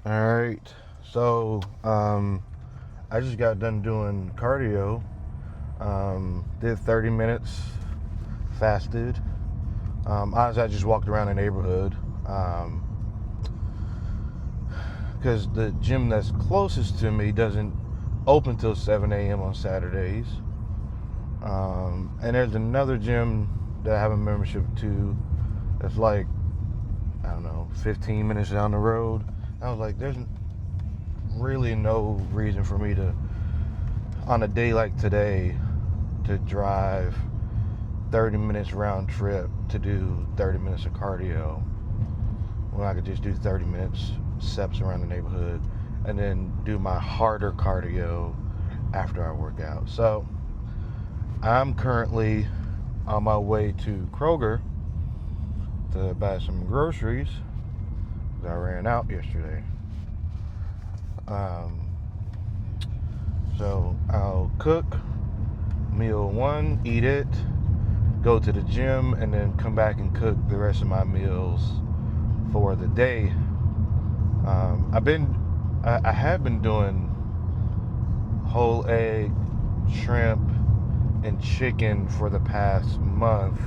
All right. So, I just got done doing cardio. Did 30 minutes, fasted. Honestly, I just walked around the neighborhood because the gym that's closest to me doesn't open till 7 a.m. on Saturdays. And there's another gym that I have a membership to that's like, I don't know, 15 minutes down the road. I was like, there's really no reason for me to, on a day like today, to drive 30 minutes round trip to do 30 minutes of cardio when I could just do 30 minutes steps around the neighborhood and then do my harder cardio after I work out. So I'm currently on my way to Kroger to buy some groceries because I ran out yesterday. Um, so I'll cook meal one, eat it, go to the gym, and then come back and cook the rest of my meals for the day. I have been doing whole egg, shrimp, and chicken for the past month,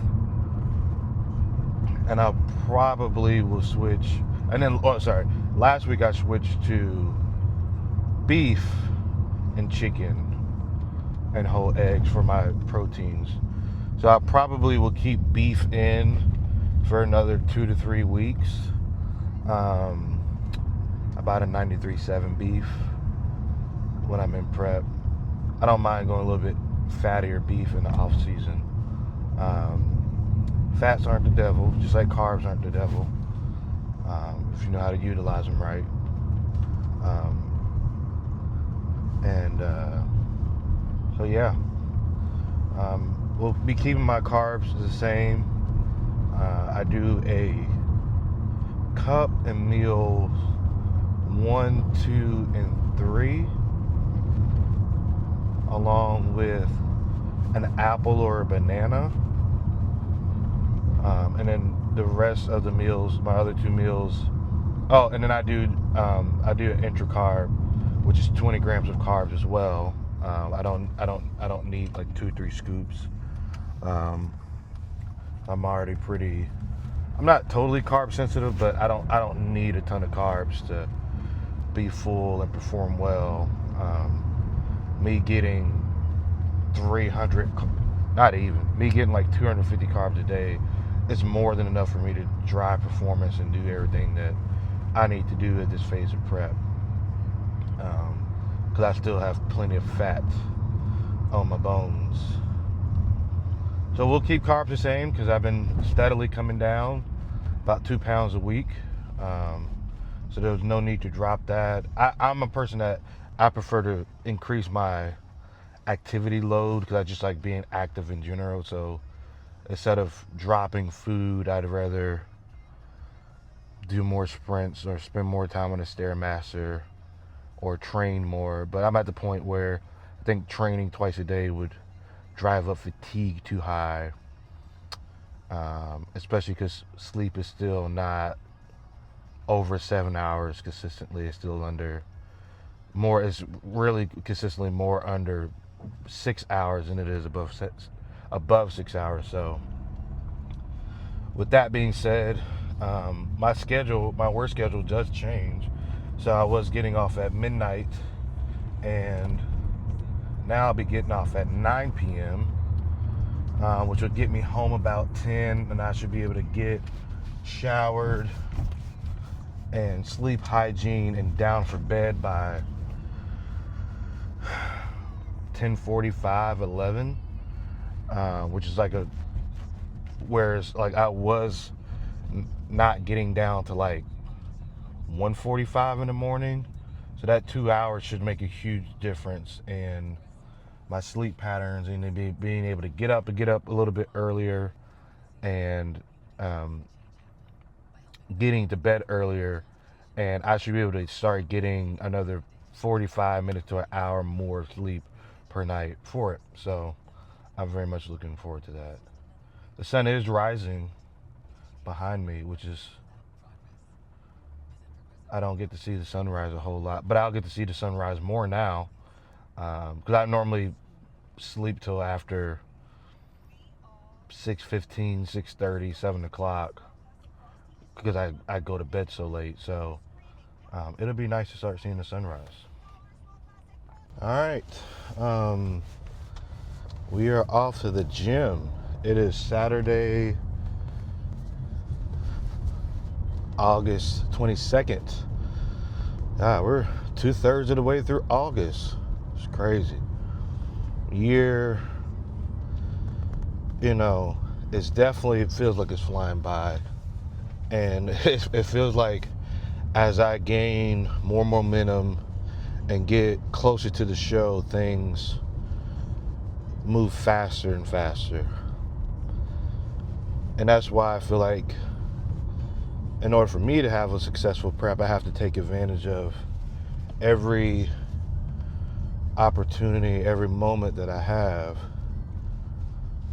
and I probably will switch. And then, last week I switched to beef and chicken and whole eggs for my proteins. So I probably will keep beef in for another 2 to 3 weeks. About a 93.7 beef when I'm in prep. I don't mind going a little bit fattier beef in the off season. Fats aren't the devil, just like carbs aren't the devil, if you know how to utilize them right. And so yeah, we'll be keeping my carbs the same. I do a cup in meals 1, 2, and 3, along with an apple or a banana. And then the rest of the meals, my other 2 meals. Oh, and then I do an intracarb, which is 20 grams of carbs as well. I don't need like 2 or 3 scoops. I'm already pretty. I'm not totally carb sensitive, but I don't need a ton of carbs to be full and perform well. Me getting 300, not even, me getting like 250 carbs a day is more than enough for me to drive performance and do everything that I need to do at this phase of prep. Because I still have plenty of fat on my bones. So we'll keep carbs the same because I've been steadily coming down about 2 pounds a week. So there's no need to drop that. I'm a person that I prefer to increase my activity load because I just like being active in general. So instead of dropping food, I'd rather do more sprints or spend more time on a Stairmaster or train more. But I'm at the point where I think training twice a day would drive up fatigue too high, especially because sleep is still not over 7 hours consistently. It's still under more. It's really consistently more under 6 hours than it is above 6 hours. So with that being said, my work schedule does change. So I was getting off at midnight, and now I'll be getting off at 9 p.m., which would get me home about 10, and I should be able to get showered and sleep hygiene and down for bed by 10:45, 11, which is whereas like I was not getting down to like 1:45 in the morning. So that 2 hours should make a huge difference in my sleep patterns and being able to get up a little bit earlier and getting to bed earlier. And I should be able to start getting another 45 minutes to an hour more sleep per night for it. So I'm very much looking forward to that. The sun is rising behind me, which is I don't get to see the sunrise a whole lot, but I'll get to see the sunrise more now, because I normally sleep till after 6:15, 6:30, 7 o'clock, because I go to bed so late. So it'll be nice to start seeing the sunrise. All right, we are off to the gym. It is Saturday, August 22nd. We're 2/3 of the way through August. It's crazy. Year, it feels like it's flying by. And it feels like as I gain more momentum and get closer to the show, things move faster and faster. And that's why I feel like in order for me to have a successful prep, I have to take advantage of every opportunity, every moment that I have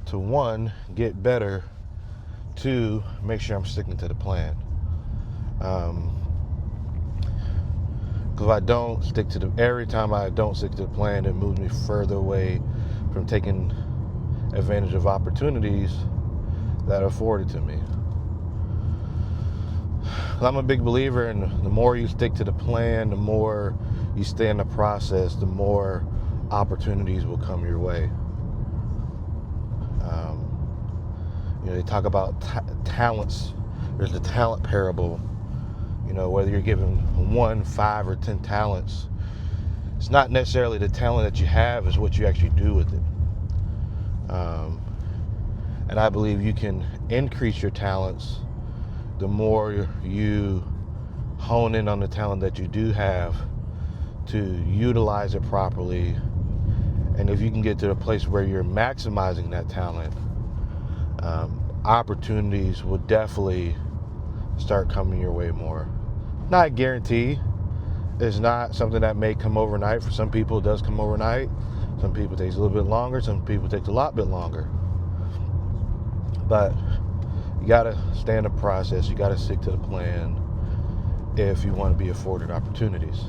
to, one, get better, two, make sure I'm sticking to the plan. Because if I don't stick to every time I don't stick to the plan, it moves me further away from taking advantage of opportunities that are afforded to me. I'm a big believer in the more you stick to the plan, the more you stay in the process, the more opportunities will come your way. They talk about talents. There's the talent parable. Whether you're given 1, 5, or 10 talents, it's not necessarily the talent that you have, it's what you actually do with it. And I believe you can increase your talents the more you hone in on the talent that you do have to utilize it properly. And if you can get to a place where you're maximizing that talent, opportunities will definitely start coming your way more. Not a guarantee. It's not something that may come overnight. For some people, it does come overnight. Some people, it takes a little bit longer. Some people, it takes a lot bit longer. But you got to stay in the process. You got to stick to the plan if you want to be afforded opportunities.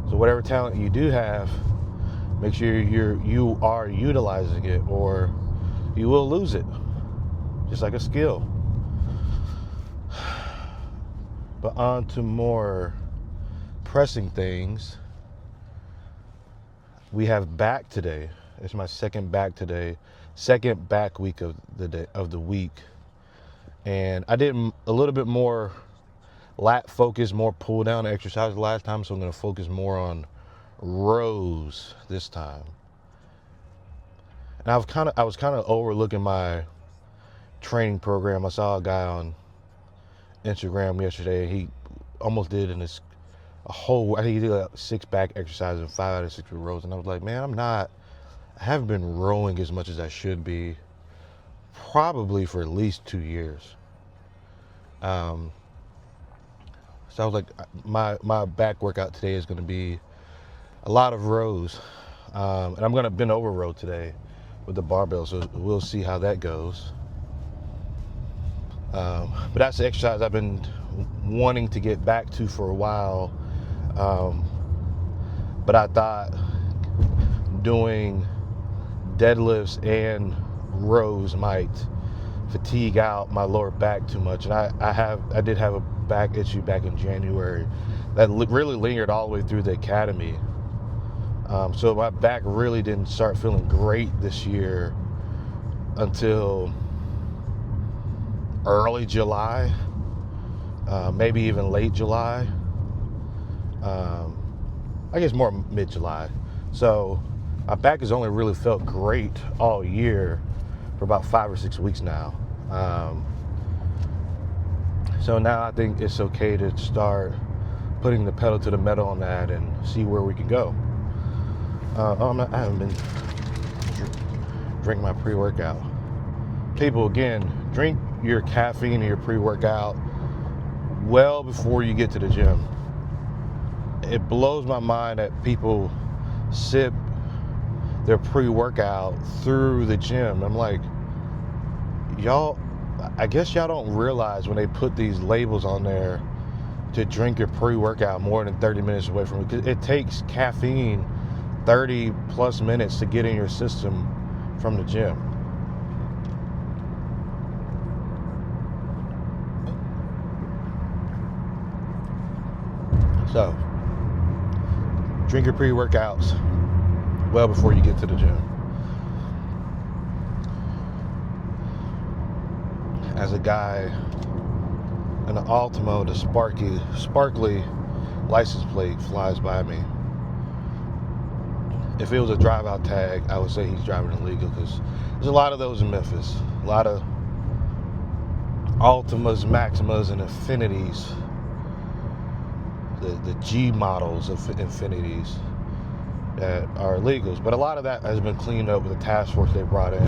So whatever talent you do have, make sure you are utilizing it, or you will lose it, just like a skill. But on to more pressing things. We have back today. It's my second back today, second back week of the week, and I did a little bit more lat focus, more pull down exercise last time, so I'm going to focus more on rows this time. And I was kind of overlooking my training program. I saw a guy on Instagram yesterday. He almost did I think he did like 6 back exercises and 5 out of 6 rows. And I was like, man, I haven't been rowing as much as I should be, probably for at least 2 years. So I was like, my back workout today is going to be a lot of rows. And I'm going to bend over row today with the barbell. So we'll see how that goes. But that's the exercise I've been wanting to get back to for a while. But I thought doing deadlifts and rows might fatigue out my lower back too much. And I did have a back issue back in January that really lingered all the way through the academy. So my back really didn't start feeling great this year until early July, maybe even late July. I guess more mid-July. So my back has only really felt great all year for about 5 or 6 weeks now. So now I think it's okay to start putting the pedal to the metal on that and see where we can go. I haven't been drinking my pre-workout. People, again, drink your caffeine and your pre-workout well before you get to the gym. It blows my mind that people sip their pre-workout through the gym. I'm like, I guess y'all don't realize when they put these labels on there to drink your pre-workout more than 30 minutes away from it. It takes caffeine 30 plus minutes to get in your system from the gym. So, drink your pre-workouts well before you get to the gym. As a guy in an Altima, the sparkly license plate flies by me. If it was a drive-out tag, I would say he's driving illegal, because there's a lot of those in Memphis. A lot of Altimas, Maximas, and Infinities. The G models of Infinities that are illegals. But a lot of that has been cleaned up with the task force they brought in,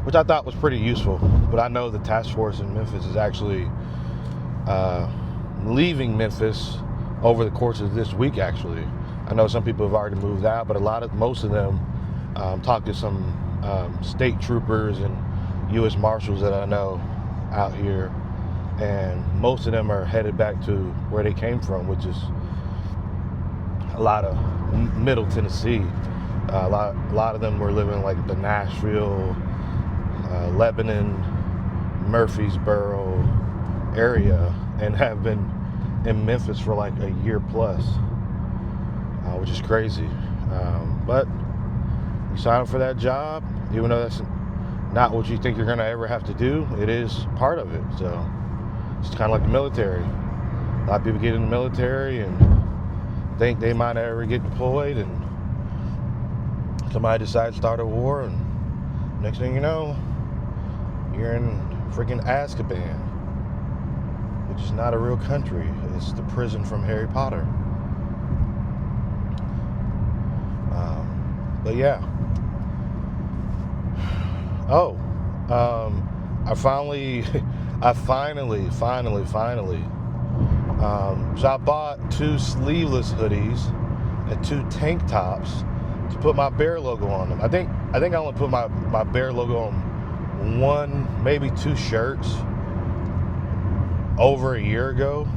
which I thought was pretty useful. But I know the task force in Memphis is actually leaving Memphis over the course of this week, actually. I know some people have already moved out, but most of them, talked to some state troopers and U.S. Marshals that I know out here, and most of them are headed back to where they came from, which is a lot of Middle Tennessee. A lot of them were living like the Nashville, Lebanon, Murfreesboro area, and have been in Memphis for like a year plus, which is crazy. But you sign up for that job, even though that's not what you think you're gonna ever have to do, it is part of it. So it's kind of like the military. A lot of people get in the military and think they might ever get deployed, and somebody decides to start a war, and next thing you know, you're in freaking Azkaban, which is not a real country. It's the prison from Harry Potter. But yeah. I finally. So I bought 2 sleeveless hoodies and 2 tank tops to put my Bear logo on them. I think I only put my Bear logo on 1, maybe 2 shirts over a year ago.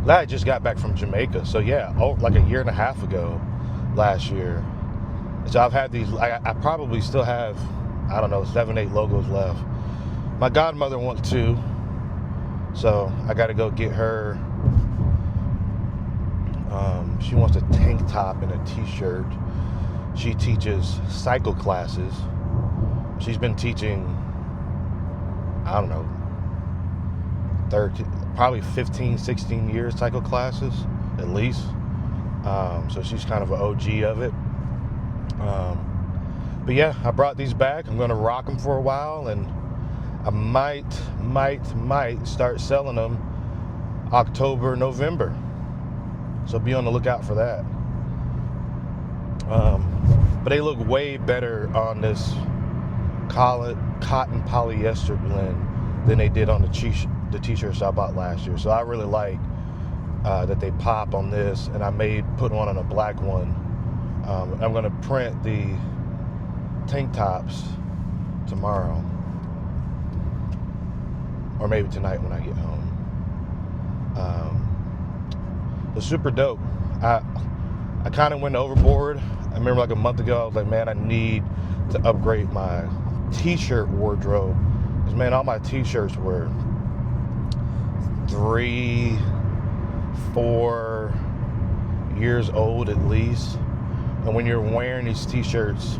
I just got back from Jamaica, so yeah, like a year and a half ago, last year. So I've had these. I probably still have, I don't know, 7, 8 logos left. My godmother wants 2, so I got to go get her. She wants a tank top and a t-shirt. She teaches cycle classes. She's been teaching, I don't know, probably 15, 16 years cycle classes, at least. So she's kind of an OG of it. But yeah, I brought these back. I'm going to rock them for a while, and I might start selling them October, November. So be on the lookout for that. But they look way better on this cotton polyester blend than they did on the t-shirts I bought last year. So I really like that they pop on this, and I put one on a black one. I'm going to print the tank tops tomorrow, or maybe tonight when I get home. It's super dope. I kind of went overboard. I remember like a month ago, I was like, man, I need to upgrade my t-shirt wardrobe, because man, all my t-shirts were 3, 4 years old at least. And when you're wearing these t-shirts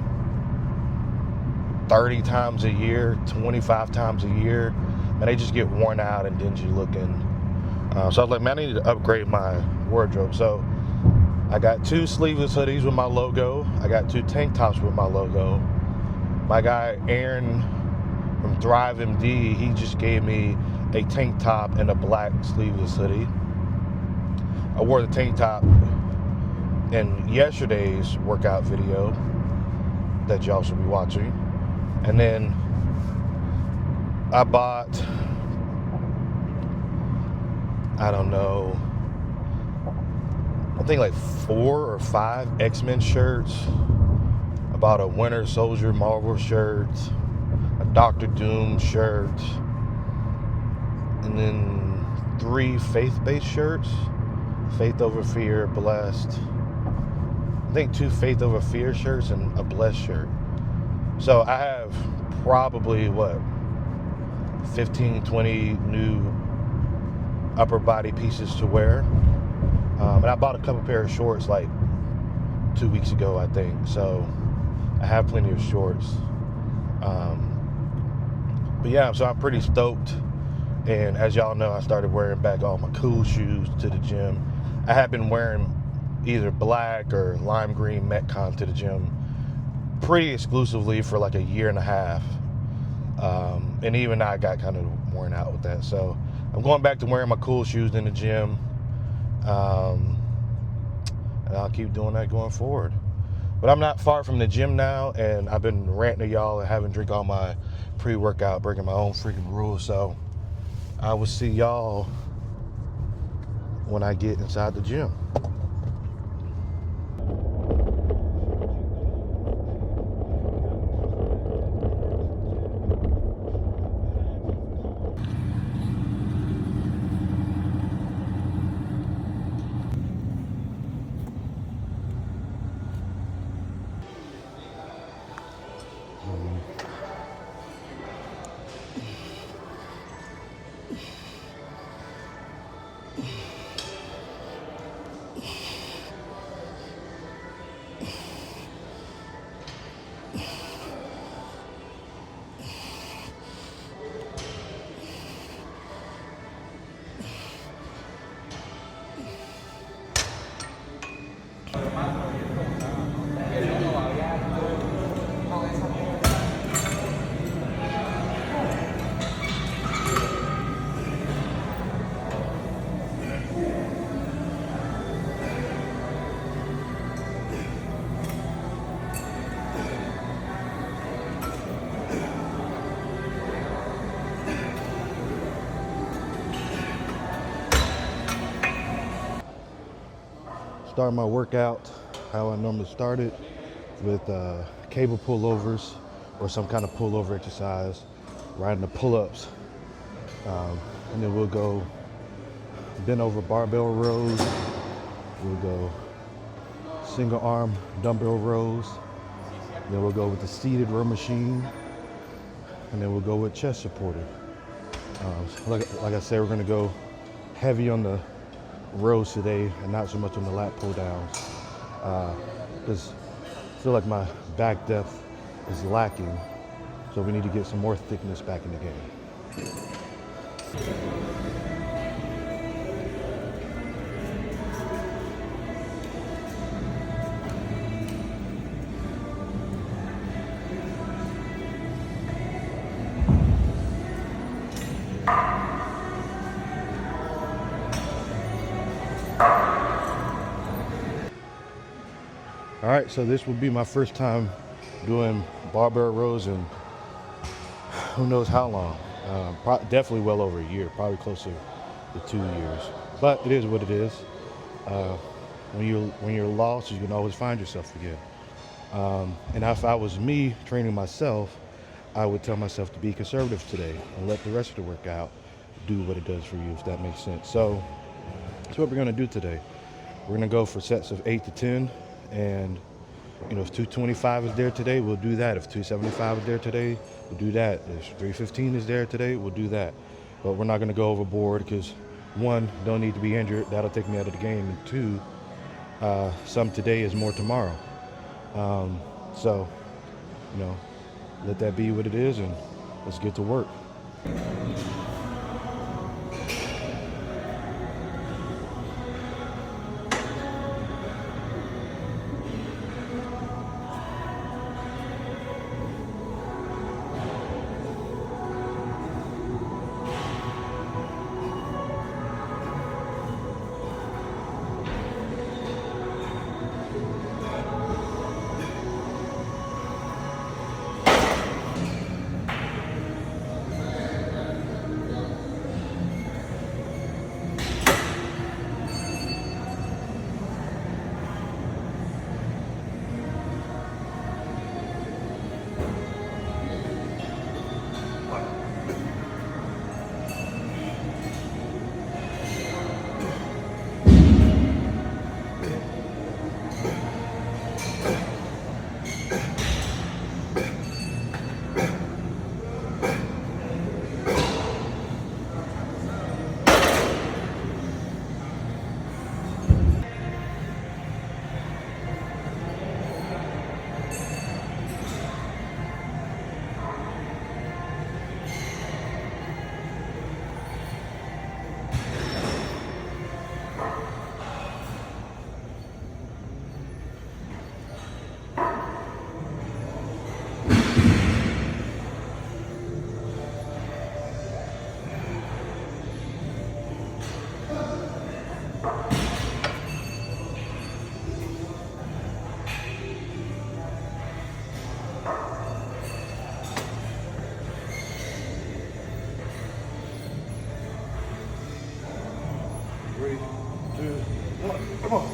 30 times a year, 25 times a year, and they just get worn out and dingy looking. So I was like, man, I need to upgrade my wardrobe. So I got 2 sleeveless hoodies with my logo. I got 2 tank tops with my logo. My guy Aaron from Thrive MD, he just gave me a tank top and a black sleeveless hoodie. I wore the tank top in yesterday's workout video that y'all should be watching. And then I bought, I don't know, I think like 4 or 5 X-Men shirts. I bought a Winter Soldier Marvel shirt, a Doctor Doom shirt, and then 3 faith-based shirts. Faith Over Fear, Blessed. I think 2 Faith Over Fear shirts and a Blessed shirt. So I have probably, 15, 20 new upper body pieces to wear. And I bought a couple pair of shorts like 2 weeks ago, I think. So I have plenty of shorts. But yeah, so I'm pretty stoked. And as y'all know, I started wearing back all my cool shoes to the gym. I have been wearing either black or lime green Metcon to the gym pretty exclusively for like a year and a half. And even I got kind of worn out with that. So I'm going back to wearing my cool shoes in the gym. And I'll keep doing that going forward. But I'm not far from the gym now, and I've been ranting to y'all and having drink all my pre-workout, breaking my own freaking rules. So I will see y'all when I get inside the gym. Start my workout how I normally start it, with cable pullovers or some kind of pullover exercise, riding the pull-ups, and then we'll go bent over barbell rows, we'll go single arm dumbbell rows, then we'll go with the seated row machine, and then we'll go with chest supported. Like I said, we're going to go heavy on the rows today and not so much on the lat pull downs, because I feel like my back depth is lacking, so we need to get some more thickness back in the game. All right, so this will be my first time doing barbell rows in who knows how long. Definitely well over a year, probably closer to 2 years. But it is what it is. When you're lost, you can always find yourself again. And if I was me training myself, I would tell myself to be conservative today and let the rest of the workout do what it does for you, if that makes sense. So that's what we're going to do today. We're going to go for sets of 8 to 10. And if 225 is there today, we'll do that. If 275 is there today, we'll do that. If 315 is there today, we'll do that. But we're not going to go overboard because, one, don't need to be injured. That'll take me out of the game. And two, some today is more tomorrow. So, let that be what it is, and let's get to work. 3, 2, 1, come on.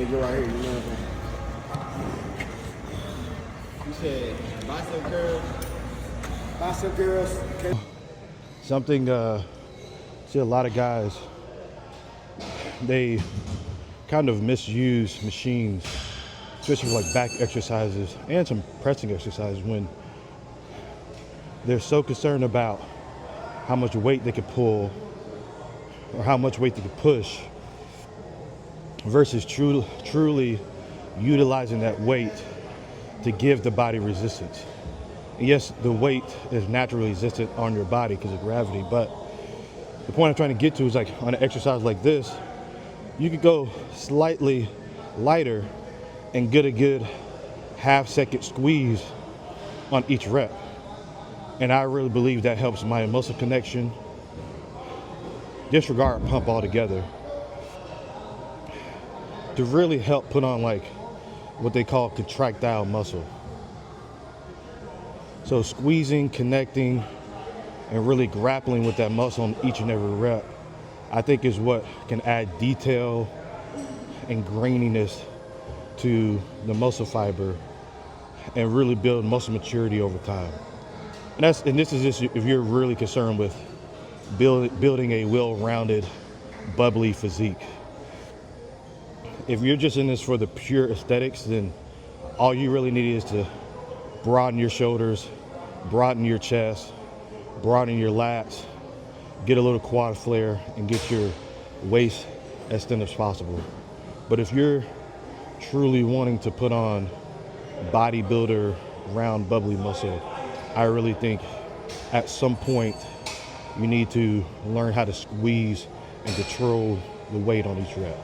Go right here, you know what I'm saying? You said bicep girls. Okay. Something, see a lot of guys, they kind of misuse machines, especially for like back exercises and some pressing exercises, when they're so concerned about how much weight they could pull or how much weight they could push versus truly utilizing that weight to give the body resistance. And yes, the weight is naturally resistant on your body because of gravity, but the point I'm trying to get to is like on an exercise like this, you could go slightly lighter and get a good half-second squeeze on each rep. And I really believe that helps my muscle connection. Disregard pump altogether. To really help put on like what they call contractile muscle. So squeezing, connecting, and really grappling with that muscle on each and every rep, I think is what can add detail and graininess to the muscle fiber and really build muscle maturity over time. And this is just if you're really concerned with building a well-rounded, bubbly physique. If you're just in this for the pure aesthetics, then all you really need is to broaden your shoulders, broaden your chest, broaden your lats, get a little quad flare, and get your waist as thin as possible. But if you're truly wanting to put on bodybuilder, round, bubbly muscle, I really think at some point you need to learn how to squeeze and control the weight on each rep.